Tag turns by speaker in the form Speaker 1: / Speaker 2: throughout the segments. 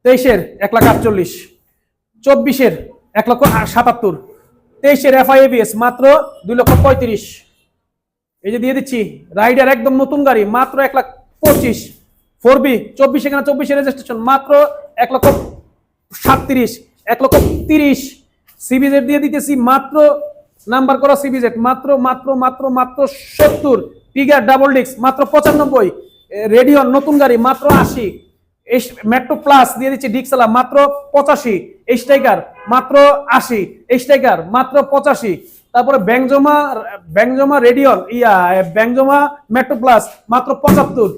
Speaker 1: 23-এর 1,48,000, 24-এর 1,77,000, 23-এর FI ABS মাত্র 2,35,000। এই যে দিয়ে দিচ্ছি রাইডার একদম নতুন গাড়ি মাত্র 1,25,000। 4B 24 এখানে 24-এর রেজিস্ট্রেশন মাত্র 1,37,000, 1,30,000। সিবিজেড দিয়ে দিতেছি মাত্র নাম্বার করা সিবিজেড মাত্র মাত্র মাত্র মাত্র 70। টিগার ডাবল ডিস্ক মাত্র 95। রেডিয়ন নতুন গাড়ি মাত্র 80। মেট্রো প্লাস দিয়ে দিচ্ছি ডিক্সালা মাত্র 85। স্ট্রাইকার মাত্র 80। স্ট্রাইকার মাত্র 85। তারপরে ব্যাংজমা রেডিয়ন ব্যাংজমা মেট্রো প্লাস মাত্র 75।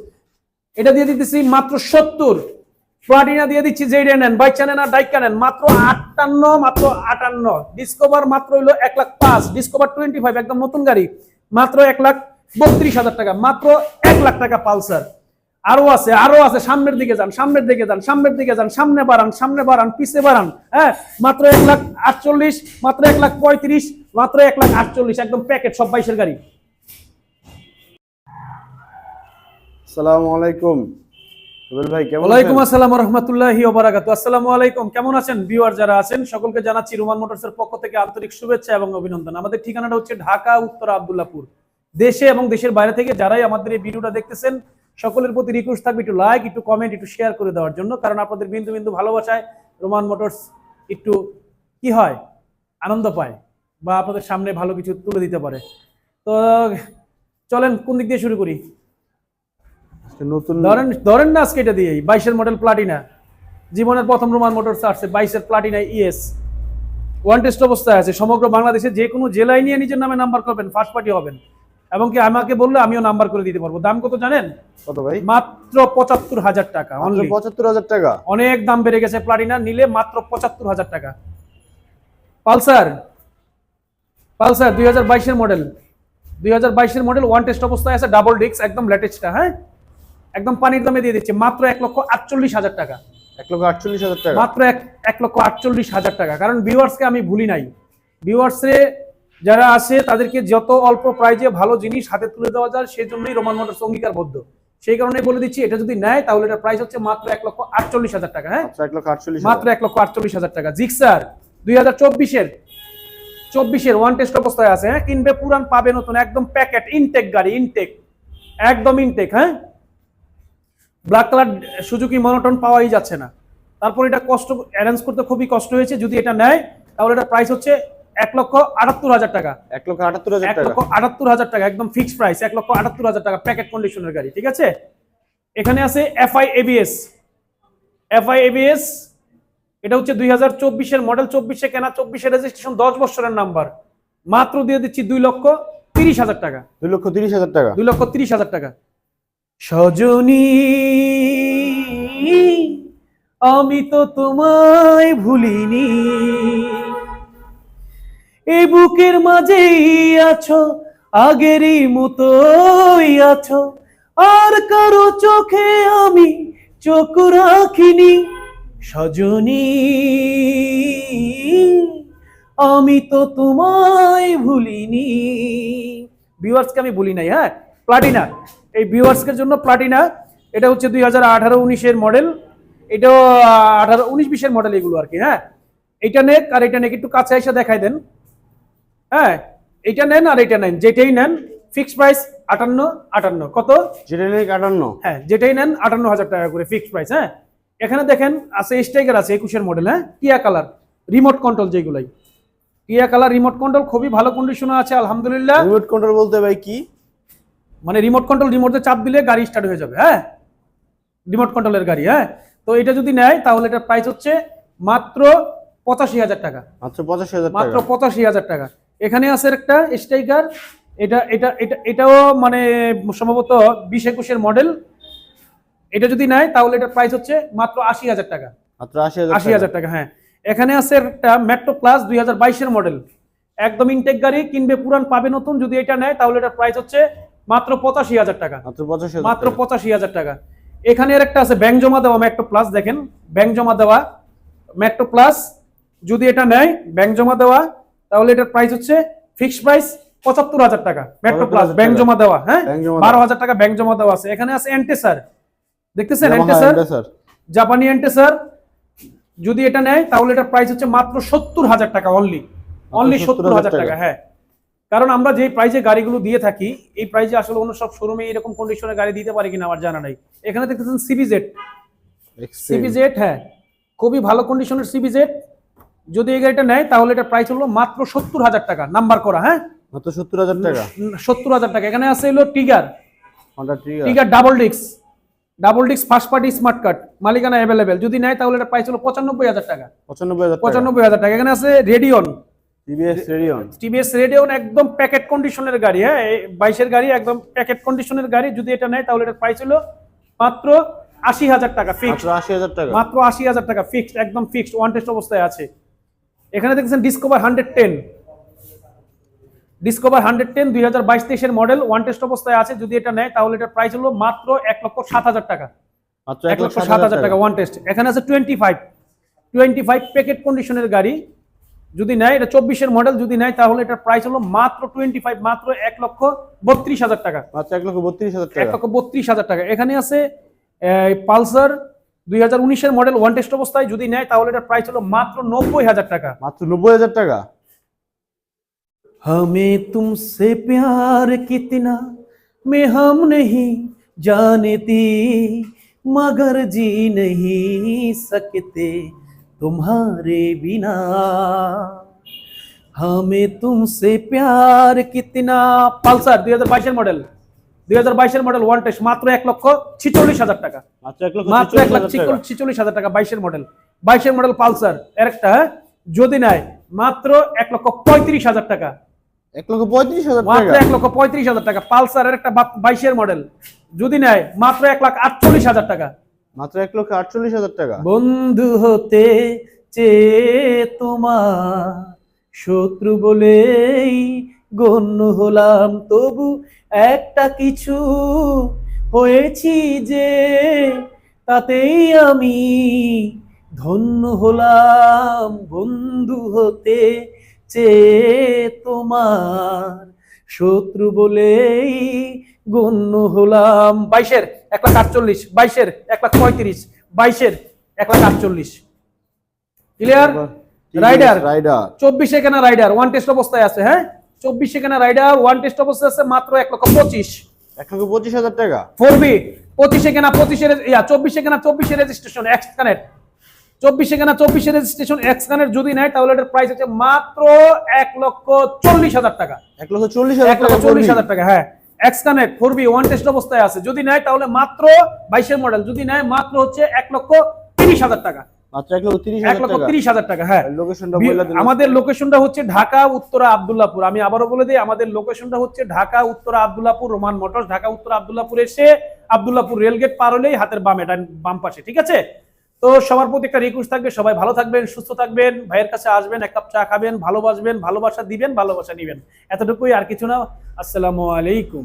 Speaker 1: এটা দিয়ে দিতেছি মাত্র 70। প্লাটিনা দিয়ে দিচ্ছি যেটা নেন বাইচা নেন আর ডাইকা নেন মাত্র 58, মাত্র 58। ডিসকভার মাত্র হইলো 1,05,000। ডিসকভার 25 একদম নতুন গাড়ি মাত্র 1,32,000 টাকা, মাত্র 1 লাখ টাকা পালসার। আরো আছে সামনের দিকে যান, সামনের দিকে যান, সামনের দিকে যান, সামনে বাড়ান, পিছে বাড়ান। হ্যাঁ, মাত্র 1,48,000, মাত্র 1,35,000, মাত্র 1,48,000 একদম প্যাকেট সব 22-এর গাড়ি।
Speaker 2: আসসালামু আলাইকুম রুবেল ভাই, কেমন আছেন?
Speaker 1: ওয়ালাইকুম আসসালাম ওয়া রাহমাতুল্লাহি ওয়া বারাকাতুহু। আসসালামু আলাইকুম, কেমন আছেন ভিউয়ার যারা আছেন সকলকে জানাচ্ছি রোমান মোটরসের পক্ষ থেকে আন্তরিক শুভেচ্ছা এবং অভিনন্দন। আমাদের ঠিকানাটা হচ্ছে ঢাকা উত্তরা আব্দুল্লাহপুর। দেশে এবং দেশের বাইরে থেকে যারাই আমাদের এই ভিডিওটা দেখতেছেন সকলের প্রতি রিকোয়েস্ট থাকবে একটু লাইক, একটু কমেন্ট, একটু শেয়ার করে দেওয়ার জন্য, কারণ আপনাদের বিন্দু বিন্দু ভালোবাসায় রোমান মোটরস একটু কি হয় আনন্দ পায় বা আপনাদের সামনে ভালো কিছু তুলে দিতে পারে। তো চলেন কোন দিক দিয়ে শুরু করি?
Speaker 2: নতুন
Speaker 1: ধরেন না আজকে এটা দিয়েই 22-এর মডেল প্লাটিনা, জীবনের প্রথম রোমান মোটরস আসছে 22-এর প্লাটিনা ইএস। ওয়ান টেস্ট অবস্থায় আছে, সমগ্র বাংলাদেশে যে কোনো জেলায় নিয়ে নিজের নামে নাম্বার করবেন, ফার্স্ট পার্টি হবেন, এবং কি আমাকে বললে আমিও নাম্বার করে দিতে পারবো। দাম কত জানেন?
Speaker 2: কত ভাই?
Speaker 1: মাত্র 75,000 টাকা। অনলি
Speaker 2: 75,000 টাকা।
Speaker 1: অনেক দাম বেড়ে গেছে, প্লাটিনা নিলে মাত্র 75,000 টাকা। পালসার 2022-এর মডেল, 2022-এর মডেল ওয়ান টেস্ট অবস্থায় আছে, ডাবল ডিস্ক একদম লেটেস্টটা। হ্যাঁ, একদম পানির দামে দিয়ে দিচ্ছে মাত্র 1,48,000 টাকা।
Speaker 2: 1,48,000 টাকা
Speaker 1: মাত্র 1,48,000 টাকা। কারণ ভিউয়ার্সকে আমি ভুলি নাই, ভিউয়ার্সে যারা আছে তাদেরকে যত অল্প প্রাইজে ভালো জিনিস হাতে তুলে দেওয়া যায় সেজন্যই রোমান মোটরস অঙ্গীকারবদ্ধ। সেই কারণে বলে দিচ্ছি এটা যদি নেয় তাহলে এটার প্রাইস হচ্ছে মাত্র 1,48,000 টাকা। হ্যাঁ, মাত্র 1,48,000 টাকা। জিক্সার 2024-এর ওয়ান টেস্ট অবস্থায় আছে। হ্যাঁ, কিনবে পুরান পাবে নতুন, একদম প্যাকেট ইনটেক গাড়ি, একদম ইনটেক। হ্যাঁ, ব্ল্যাক কালার সুজুকি মনোটন পাওয়াই যাচ্ছে না। তারপর এটা কষ্ট অ্যারেঞ্জ করতে খুবই কষ্ট হয়েছে। যদি এটা নেয় তাহলে এটা প্রাইস হচ্ছে 1,78,000 টাকা। 1,78,000 টাকা একদম ফিক্সড প্রাইস, 1,78,000 টাকা প্যাকেট কন্ডিশনের গাড়ি। ঠিক আছে, এখানে আছে FI ABS। এটা হচ্ছে 2024-এর মডেল, 24-এ কেনা, 24-এর রেজিস্ট্রেশন, 10 বছরের নাম্বার। মাত্র দিয়ে দিচ্ছি 2,30,000 টাকা।
Speaker 2: 2,30,000 টাকা।
Speaker 1: 2,30,000 টাকা। সজনী আমি তো তোমায় ভুলিনি, এই বুকের মাঝেই আছো, আগেরই মতোই আছো, আর কারো চোখে আমি চোখ রাখিনি। সজনী আমি তো তোমায় ভুলিনি। ভিউয়ার্সকে আমি ভুলি নাই। হ্যাঁ, প্লাটিনা এই ভিউয়ার্সের জন্য প্লাটিনা। এটা হচ্ছে 2018-19-এর মডেল, এটাও 18-19-20-এর মডেল এগুলো আর কি। হ্যাঁ, এইটা নেক আর এটা নেক, একটু কাছে এসে দেখাই দেন। হ্যাঁ, এইটা নেন আর এইটা নেন, যেটাই নেন ফিক্সড প্রাইস 58 কত?
Speaker 2: যেটা নেই 58।
Speaker 1: হ্যাঁ, যেটাই নেন 58,000 টাকা করে ফিক্সড প্রাইস। হ্যাঁ, এখানে দেখেন আছে স্ট্রাইকার আছে 21-এর মডেল। হ্যাঁ, টিয়া কালার রিমোট কন্ট্রোল, যেগুলাই টিয়া কালার রিমোট কন্ট্রোল খুবই ভালো কন্ডিশনে আছে আলহামদুলিল্লাহ।
Speaker 2: রিমোট কন্ট্রোল বলতে ভাই কি?
Speaker 1: মানে রিমোট কন্ট্রোল, রিমোটে চাপ দিলে গাড়ি স্টার্ট হয়ে যাবে। হ্যাঁ, রিমোট কন্ট্রোলের গাড়ি। হ্যাঁ, তো এটা যদি নেয় তাহলে এটার প্রাইস হচ্ছে মাত্র 85,000 টাকা।
Speaker 2: মাত্র 85,000 টাকা।
Speaker 1: মাত্র 85,000 টাকা। এখানে আছে একটা স্ট্রাইকার, এটাও মানে সম্ভবত 20-21-এর মডেল। এটা যদি নেয় তাহলে এটার প্রাইস হচ্ছে মাত্র 80,000 টাকা।
Speaker 2: মাত্র 80,000
Speaker 1: 80,000 টাকা। হ্যাঁ, এখানে আছে একটা মেট্রো প্লাস 2022-এর মডেল, একদম ইনটেক গাড়ি, কিনবে পুরান পাবে নতুন। যদি এটা নেয় তাহলে এটার প্রাইস হচ্ছে মাত্র 85,000 টাকা। মাত্র 85,000 টাকা। এখানে একটা আছে ব্যাংক জমা দেওয়া মেট্রো প্লাস, দেখেন ব্যাংক জমা দেওয়া মেট্রো প্লাস। যদি এটা নেয় ব্যাংক জমা দেওয়া তাহলে এটার প্রাইস হচ্ছে ফিক্সড প্রাইস 75,000 টাকা। মেট্রো প্লাস ব্যাংক জমা দেওয়া। হ্যাঁ, 12,000 টাকা ব্যাংক জমা দেওয়া আছে। এখানে আছে এন্টেসার, দেখতেছেন এন্টেসার, জাপানি এন্টেসার যদি এটা নেয় তাহলে এটার প্রাইস হচ্ছে মাত্র 70,000 টাকা, অনলি 70,000 টাকা। হ্যাঁ, কারণ আমরা যে প্রাইজে গাড়িগুলো দিয়ে থাকি এই প্রাইজে আসলে অন্য সব শোরুমে এরকম কন্ডিশনের গাড়ি দিতে পারে কিনা আমার জানা নাই। এখানে দেখতেছেন সিবিজেড, সিবিজেড, হ্যাঁ খুবই ভালো কন্ডিশনের সিবিজেড। যদি এই গাড়িটা নেয় তাহলে এটার প্রাইস হলো মাত্র 70,000 টাকা, নাম্বার করা। হ্যাঁ,
Speaker 2: মাত্র 70,000 টাকা।
Speaker 1: 70,000 টাকা। এখানে আছে হলো Tigor,
Speaker 2: Honda Tigor।
Speaker 1: Tigor double disc first party smart card, মালিকানা অ্যাভেলেবেল। যদি নেয় তাহলে এটা প্রাইস হলো 95,000 টাকা। 95,000 টাকা। এখানে আছে রেডিয়ন, টিভিএস রেডিয়ন, একদম প্যাকেট কন্ডিশনের গাড়ি। হ্যাঁ, 22-এর গাড়ি, একদম প্যাকেট কন্ডিশনের গাড়ি। যদি এটা নেয় তাহলে এটার প্রাইস হলো মাত্র 80,000 টাকা ফিক্সড। মাত্র 80,000 টাকা ফিক্সড, একদম ফিক্সড, ওয়ান টেস্ট অবস্থায় আছে। এখানে দেখছেন ডিসকভার 110, ডিসকভার 110 2022-23-এর মডেল, ওয়ান টেস্ট অবস্থায় আছে। যদি এটা নেয় তাহলে এটার প্রাইস হলো মাত্র 1,07,000 টাকা। 1,07,000 টাকা ওয়ান টেস্ট। এখানে আছে 25 প্যাকেট কন্ডিশনের গাড়ি। যদি নেয়, এটা 24-এর মডেল। যদি নেয় তাহলে এটার প্রাইস হলো মাত্র 25, মাত্র 1,32,000 টাকা।
Speaker 2: মাত্র 1,32,000 টাকা।
Speaker 1: 1,32,000 টাকা। এখানে আছে পালসার 2019-এর মডেল, ওয়ান টেস্ট অবস্থায়। যদি নেয় তাহলে এটার প্রাইস হলো মাত্র 90,000 টাকা।
Speaker 2: মাত্র 90,000 টাকা।
Speaker 1: हमें तुमसे प्यार कितना में हम नहीं जानती, मगर जी नहीं सकते तुम्हारे बिना। हमें तुमसे प्यार कितना, পালসার 2022-এর মডেল, 2022-এর মডেল, ওয়ান টেস্ট, মাত্র 1,46,000 টাকা।
Speaker 2: মাত্র
Speaker 1: মাত্র 1,46,000 টাকা। 22-এর মডেল, 22-এর মডেল পালসার এর একটা। যদি নেয় মাত্র 1,35,000 টাকা।
Speaker 2: 1,35,000
Speaker 1: মাত্র
Speaker 2: টাকা।
Speaker 1: 1,35,000 টাকা পালসার এর একটা 22-এর মডেল। যদি নেয় মাত্র 1,48,000 টাকা।
Speaker 2: মাত্র 1,48,000 টাকা।
Speaker 1: বন্ধু হতে চেয়ে তোমার শত্রু বলেই গণ্য হলাম, তবু একটা কিছু হয়েছি যে তাতেই আমি ধন্য হলাম। বন্ধু হতে চেয়ে তোমার শত্রু বলেই গণ্য হলাম। 22-এর 1,48,000, 22-এর 1,35,000, 22-এর 1,48,000। ক্লিয়ার? রাইডার 24 কেনা রাইডার, ওয়ান টেস্ট অবস্থায় আছে। হ্যাঁ, 24 কেনা রাইডার, ওয়ান টেস্ট অবস্থায় আছে, মাত্র 1,25,000।
Speaker 2: 1,25,000 টাকা।
Speaker 1: 4B 25 কেনা 25-এর, 24 কেনা 24-এর রেজিস্ট্রেশন, এক্স কানেক্ট। 24 কেনা 24-এর রেজিস্ট্রেশন, এক্স কানেক্ট। যদি নেয় তাহলে এটার প্রাইস হচ্ছে মাত্র 1,40,000 টাকা।
Speaker 2: 1,40,000
Speaker 1: টাকা। হ্যাঁ, x connect 4B, one test অবস্থায় আছে। যদি নেয় তাহলে মাত্র 22-এর মডেল। যদি নেয় মাত্র হচ্ছে 1,30,000 টাকা।
Speaker 2: মাত্র 1,30,000
Speaker 1: টাকা। হ্যাঁ,
Speaker 2: লোকেশনটা বলে দিন।
Speaker 1: আমাদের লোকেশনটা হচ্ছে ঢাকা উত্তরা আব্দুল্লাহপুর। আমি আবারও বলে দিই, আমাদের লোকেশনটা হচ্ছে ঢাকা উত্তরা আব্দুল্লাহপুর, রোমান মোটরস। ঢাকা উত্তরা আব্দুল্লাহপুর এসে আব্দুল্লাহপুর রেলগেট পার হলেই হাতের বামে, বাম পাশে। ঠিক আছে? তো সবার প্রতি একটা রিকোয়েস্ট থাকবে, সবাই ভালো থাকবেন, সুস্থ থাকবেন, ভাইয়ের কাছে আসবেন, এক কাপ চা খাবেন, ভালোবাসবেন, ভালোবাসা দিবেন, ভালোবাসা নিবেন। এতটুকুই, আর কিছু না। আসসালামু আলাইকুম।